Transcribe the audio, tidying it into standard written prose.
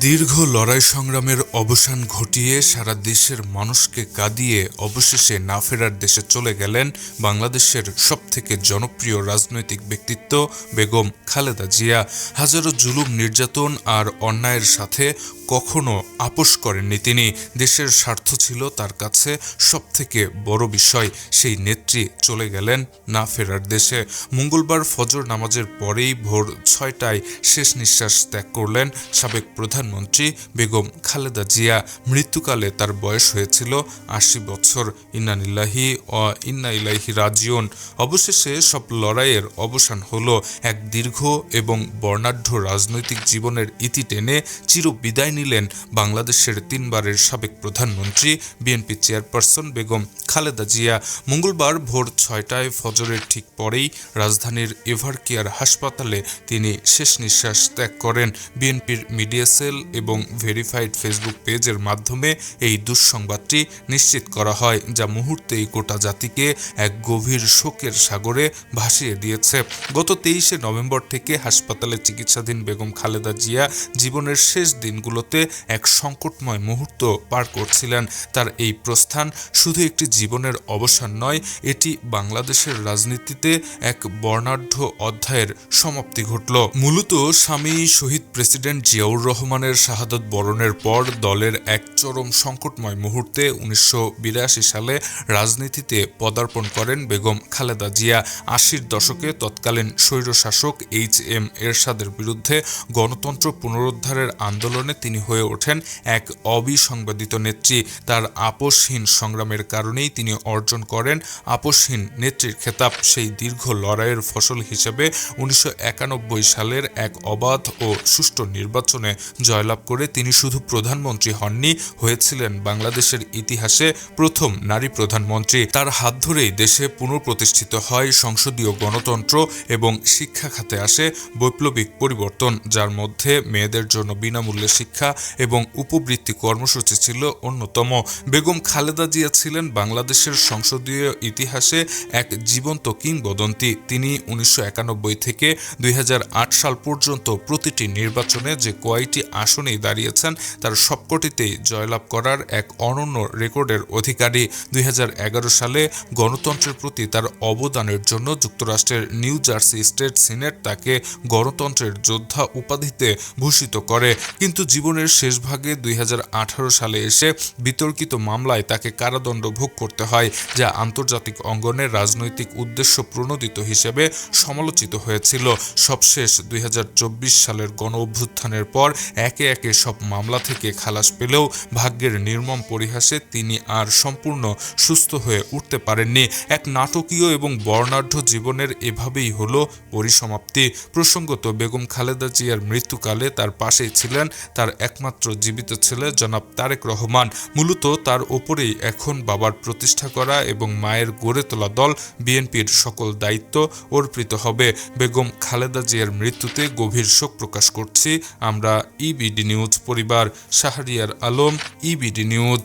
দীর্ঘ লড়াই সংগ্রামের অবসান ঘটিয়ে সারা দেশের মানুষকে কাঁদিয়ে অবশেষে না ফেরার দেশে চলে গেলেন বাংলাদেশের সবথেকে জনপ্রিয় রাজনৈতিক ব্যক্তিত্ব বেগম খালেদা জিয়া। হাজারো জুলুম, নির্যাতন আর অন্যায়ের সাথে কখনো আপোষ করেননি তিনি। দেশের স্বার্থ ছিল তার কাছে সবথেকে বড় বিষয়। সেই নেত্রী চলে গেলেন না ফেরার দেশে। মঙ্গলবার ফজর নামাজের পরেই ভোর ৬টায় শেষ নিঃশ্বাস ত্যাগ করলেন সাবেক প্রধানমন্ত্রী বেগম খালেদা জিয়া। মৃত্যুকালে তার বয়স হয়েছিল ৮০ বছর। ইন্না লিল্লাহি ওয়া ইন্না ইলাইহি রাজিউন। অবশেষে সব লড়াইয়ের অবসান হলো। এক দীর্ঘ এবং বর্ণাঢ্য রাজনৈতিক জীবনের ইতি টেনে চিরবিদায় নিলেন বাংলাদেশের ৩ বারের সাবেক প্রধানমন্ত্রী, বিএনপি চেয়ারপারসন বেগম খালেদা জিয়া। মঙ্গলবার ভোর ৬টায় ফজরের ঠিক পরেই রাজধানীর এভারকেয়ার হাসপাতালে তিনি শেষ নিঃশ্বাস ত্যাগ করেন। বিএনপির মিডিয়া সেল এবং ভেরিফাইড ফেসবুক পেজের মাধ্যমে এই দুঃসংবাদটি নিশ্চিত করা হয়, যা মুহূর্তেই গোটা জাতিকে এক গভীর শোকের সাগরে ভাসিয়ে দিয়েছে। গত ২৩শে নভেম্বর থেকে হাসপাতালে চিকিৎসাধীন বেগম খালেদা জিয়া জীবনের শেষ দিনগুলোতে এক সংকটময় মুহূর্ত পার করছিলেন। তার এই প্রস্থান শুধু একটি জীবনের অবসান নয়, এটি বাংলাদেশের রাজনীতিতে এক বর্ণাঢ্য অধ্যায়ের সমাপ্তি ঘটল। মূলত স্বামী শহীদ প্রেসিডেন্ট জিয়াউর রহমানের শাহাদত বরণের পর দলের এক চরম সংকটময় মুহূর্তে ১৯৮২ সালে রাজনীতিতে পদার্পণ করেন বেগম খালেদা জিয়া। ৮০-র দশকে তৎকালীন স্বৈরশাসক এইচ.এম. এরশাদের বিরুদ্ধে গণতন্ত্র পুনরুদ্ধারের আন্দোলনে তিনি হয়ে ওঠেন এক অবিসংবাদিত নেত্রী। তার আপোষহীন সংগ্রামের কারণেই তিনি অর্জন করেন আপোষহীন নেত্রীর খেতাব। সেই দীর্ঘ লড়াইয়ের ফসল হিসেবে ১৯৯১ সালের এক অবাধ ও সুষ্ঠু নির্বাচনে জয়লাভ করে তিনি শুধু প্রধানমন্ত্রী হননি, হয়েছিলেন বাংলাদেশের ইতিহাসে প্রথম নারী প্রধানমন্ত্রী। তার হাত ধরেই দেশে পুনঃপ্রতিষ্ঠিত হয় সংসদীয় গণতন্ত্র এবং শিক্ষা খাতে আসে বৈপ্লবিক পরিবর্তন, যার মধ্যে মেয়েদের জন্য বিনামূল্যে শিক্ষা এবং উপবৃত্তি কর্মসূচি ছিল অন্যতম। বেগম খালেদা জিয়া ছিলেন বাংলাদেশের সংসদীয় ইতিহাসে এক জীবন্ত কিংবদন্তি। তিনি ১৯৯১ থেকে ২০০৮ সাল পর্যন্ত প্রতিটি নির্বাচনে যে কয়টি আসনেই দাঁড়িয়েছেন তার সবকটিতেই জয়লাভ করার এক অনন্য রেকর্ডের অধিকারী। ২০১১ সালে গণতন্ত্রের প্রতি তার অবদানের জন্য যুক্তরাষ্ট্রের নিউ জার্সি স্টেট সিনেট তাকে গণতন্ত্রের যোদ্ধা উপাধিতে ভূষিত করে। কিন্তু জীবনের শেষ ভাগে ২০১৮ সালে এসে বিতর্কিত মামলায় তাকে কারাদণ্ড ভোগ করতে হয়, যা আন্তর্জাতিক অঙ্গনে রাজনৈতিক উদ্দেশ্য প্রণোদিত হিসেবে সমালোচিত হয়েছিল। সবশেষ ২০২৪ সালের গণ অভ্যুত্থানের পর একে একে সব মামলা থেকে খালাস পেলেও ভাগ্যের নির্মম পরিহাসে তিনি আর সম্পূর্ণ সুস্থ হয়ে উঠতে পারেননি। এক নাটকীয় এবং বর্ণাঢ্য জীবনের এভাবেই হলো পরিসমাপ্তি। প্রসঙ্গত, বেগম খালেদা জিয়ার মৃত্যুকালে তার পাশেই ছিলেন তার একমাত্র জীবিত ছেলে জনাব তারেক রহমান। মূলত তার ওপরেই এখন বাবার প্রতিষ্ঠা করা এবং মায়ের গড়ে তোলা দল বিএনপির সকল দায়িত্ব অর্পিত হবে। বেগম খালেদা জিয়ার মৃত্যুতে গভীর শোক প্রকাশ করছি আমরা ইবিডি নিউজ পরিবার। Shahriar Alam, EBD news.